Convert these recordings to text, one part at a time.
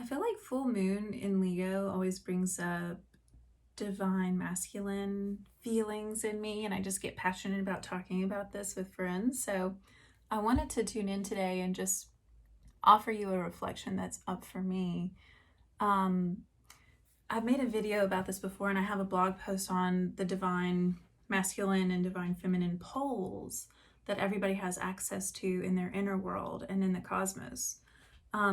feel like full moon in Leo always brings up divine masculine feelings in me, and I just get passionate about talking about this with friends. So I wanted to tune in today and just offer you a reflection that's up for me. Um, I've made a video about this before, and I have a blog post on the divine masculine and divine feminine poles that everybody has access to in their inner world and in the cosmos.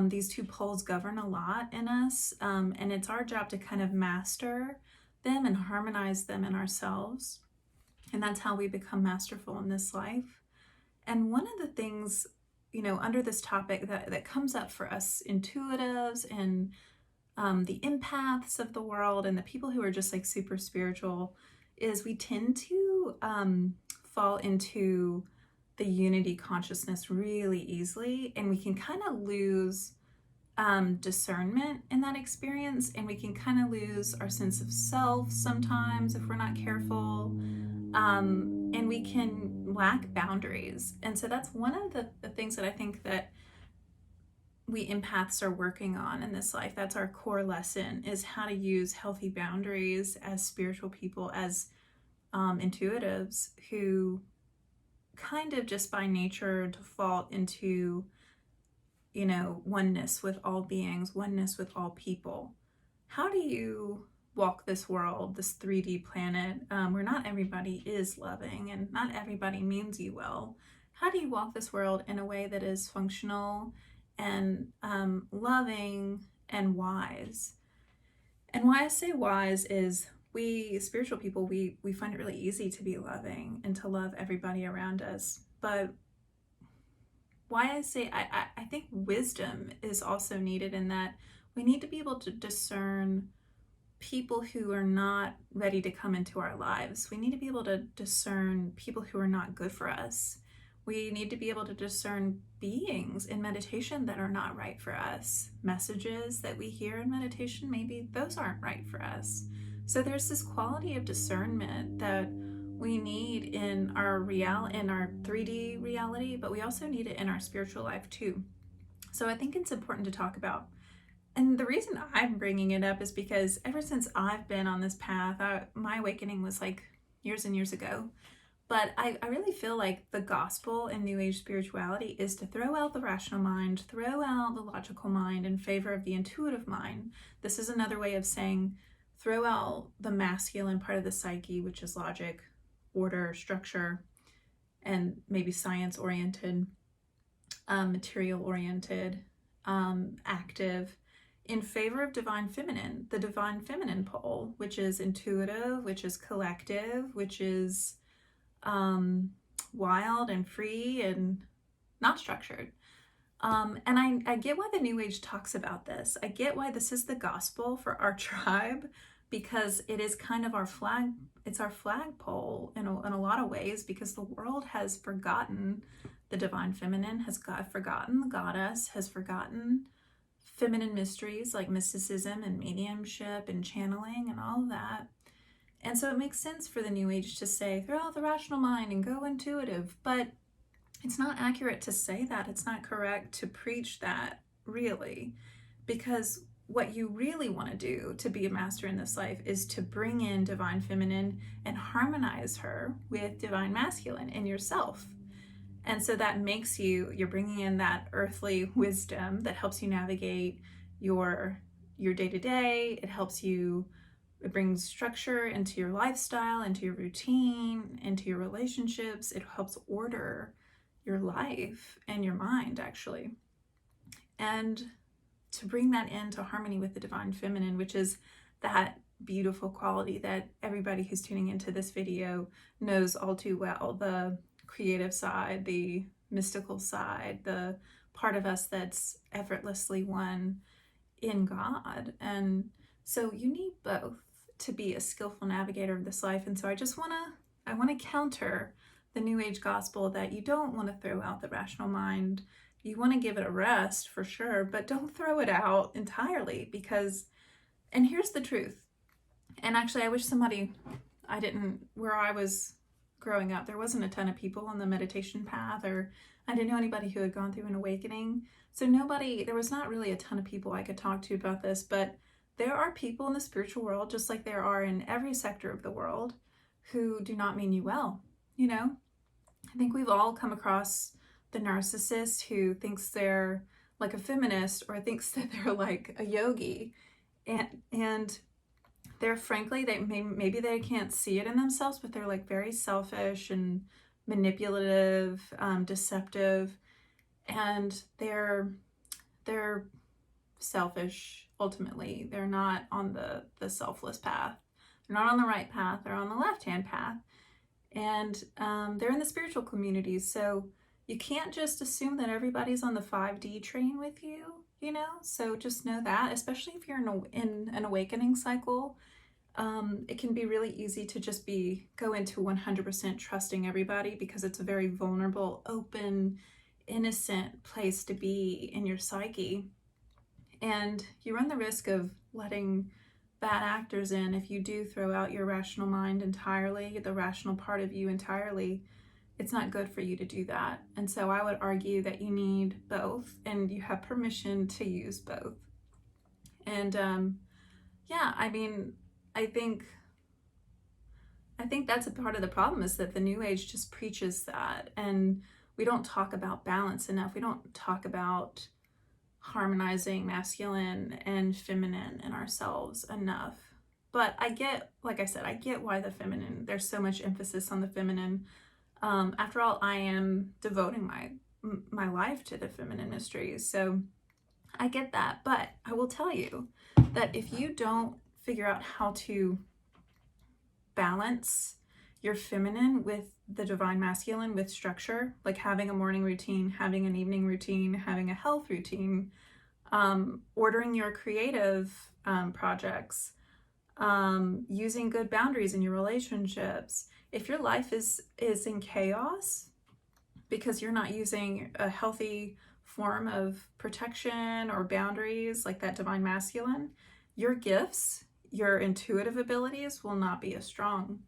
These two poles govern a lot in us, and it's our job to kind of master them and harmonize them in ourselves. And that's how we become masterful in this life. And one of the things, under this topic that comes up for us intuitives and the empaths of the world and the people who are just like super spiritual is we tend to fall into the unity consciousness really easily, and we can kind of lose discernment in that experience, and we can kind of lose our sense of self sometimes if we're not careful, and we can lack boundaries. And so that's one of the things that I think that we empaths are working on in this life. That's our core lesson, is how to use healthy boundaries as spiritual people, as intuitives who kind of just by nature default into, oneness with all beings, oneness with all people. How do you walk this world, this 3D planet, where not everybody is loving and not everybody means you well? How do you walk this world in a way that is functional and loving and wise? And why I say wise is we spiritual people, we find it really easy to be loving and to love everybody around us. But why I say I think wisdom is also needed, in that we need to be able to discern people who are not ready to come into our lives. We need to be able to discern people who are not good for us. We need to be able to discern beings in meditation that are not right for us. Messages that we hear in meditation, maybe those aren't right for us. So there's this quality of discernment that we need in our 3D reality, but we also need it in our spiritual life too. So I think it's important to talk about. And the reason I'm bringing it up is because ever since I've been on this path, my awakening was like years and years ago. But I really feel like the gospel in New Age spirituality is to throw out the rational mind, throw out the logical mind in favor of the intuitive mind. This is another way of saying throw out the masculine part of the psyche, which is logic, order, structure, and maybe science-oriented, material-oriented, active, in favor of divine feminine, the divine feminine pole, which is intuitive, which is collective, which is wild and free and not structured. And I get why the New Age talks about this. I get why this is the gospel for our tribe, because it is kind of our flag. It's our flagpole in a lot of ways, because the world has forgotten the divine feminine, has forgotten the goddess, has forgotten feminine mysteries like mysticism and mediumship and channeling and all of that. And so it makes sense for the New Age to say, throw out the rational mind and go intuitive. But it's not accurate to say that. It's not correct to preach that, really. Because what you really want to do to be a master in this life is to bring in divine feminine and harmonize her with divine masculine in yourself. And so that makes you're bringing in that earthly wisdom that helps you navigate your day-to-day. It brings structure into your lifestyle, into your routine, into your relationships. It helps order your life and your mind, actually. And to bring that into harmony with the divine feminine, which is that beautiful quality that everybody who's tuning into this video knows all too well, the creative side, the mystical side, the part of us that's effortlessly one in God. And so you need both to be a skillful navigator of this life. And so I want to counter the New Age gospel that you don't want to throw out the rational mind. You want to give it a rest for sure, but don't throw it out entirely, and here's the truth. And actually, I wish where I was growing up, there wasn't a ton of people on the meditation path, or I didn't know anybody who had gone through an awakening. So there was not really a ton of people I could talk to about this, but there are people in the spiritual world, just like there are in every sector of the world, who do not mean you well. You know, I think we've all come across the narcissist who thinks they're like a feminist or thinks that they're like a yogi. And they're frankly, maybe they can't see it in themselves, but they're like very selfish and manipulative, deceptive, and they're selfish. Ultimately, they're not on the selfless path. They're not on the right path. They're on the left-hand path, and they're in the spiritual communities. So you can't just assume that everybody's on the 5D train with you. You know, so just know that, especially if you're in an awakening cycle, it can be really easy to just go into 100% trusting everybody, because it's a very vulnerable, open, innocent place to be in your psyche. And you run the risk of letting bad actors in if you do throw out your rational mind entirely, the rational part of you entirely. It's not good for you to do that. And so I would argue that you need both, and you have permission to use both. And yeah, I mean, I think that's a part of the problem, is that the New Age just preaches that, and we don't talk about balance enough. We don't talk about harmonizing masculine and feminine in ourselves enough. But I get, like I said, I get why the feminine, there's so much emphasis on the feminine. After all, I am devoting my life to the feminine mysteries, so I get that. But I will tell you that if you don't figure out how to balance your feminine with the divine masculine, with structure, like having a morning routine, having an evening routine, having a health routine, ordering your creative projects, using good boundaries in your relationships. If your life is in chaos because you're not using a healthy form of protection or boundaries like that divine masculine, your gifts, your intuitive abilities will not be as strong.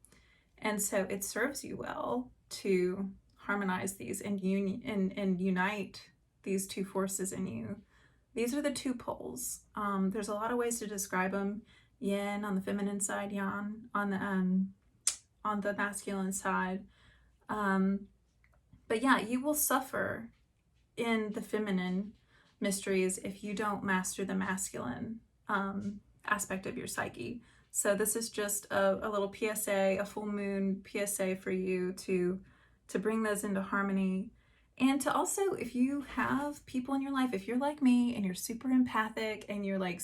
And so it serves you well to harmonize these and unite these two forces in you. These are the two poles. There's a lot of ways to describe them. Yin on the feminine side, yang on the masculine side. But yeah, you will suffer in the feminine mysteries if you don't master the masculine aspect of your psyche. So this is just a little PSA, a full moon PSA for you to bring those into harmony. And to also, if you have people in your life, if you're like me and you're super empathic and you're like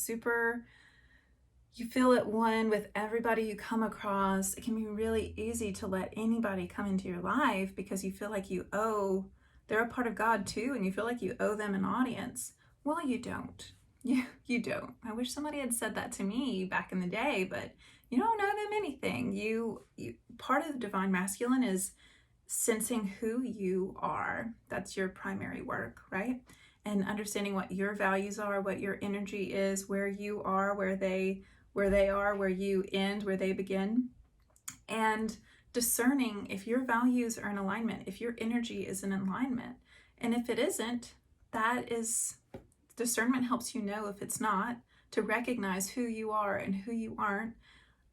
you feel at one with everybody you come across, it can be really easy to let anybody come into your life because you feel like they're a part of God too, and you feel like you owe them an audience. Well, you don't. You don't. I wish somebody had said that to me back in the day, but you don't owe them anything. You part of the divine masculine is sensing who you are. That's your primary work, right? And understanding what your values are, what your energy is, where you are, where they are, where you end, where they begin. And discerning if your values are in alignment, if your energy is in alignment. And if it isn't, discernment helps you know if it's not, to recognize who you are and who you aren't,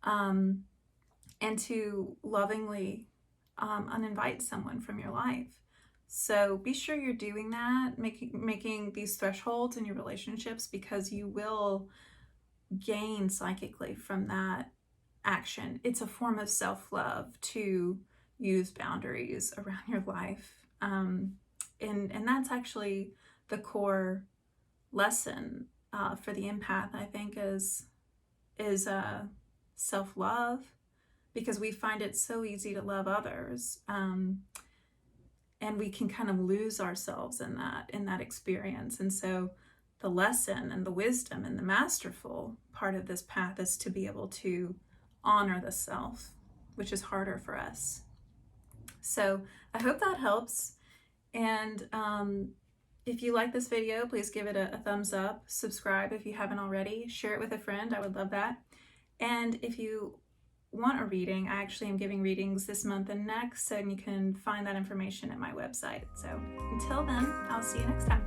and to lovingly uninvite someone from your life. So be sure you're doing that, making these thresholds in your relationships, because you will gain psychically from that action. It's a form of self-love to use boundaries around your life. And that's actually the core lesson for the empath, I think, is self-love, because we find it so easy to love others, and we can kind of lose ourselves in that experience. And so the lesson and the wisdom and the masterful part of this path is to be able to honor the self, which is harder for us. So I hope that helps. And if you like this video, please give it a thumbs up, subscribe if you haven't already, share it with a friend. I would love that. And if you want a reading, I actually am giving readings this month and next, and you can find that information at my website. So until then, I'll see you next time.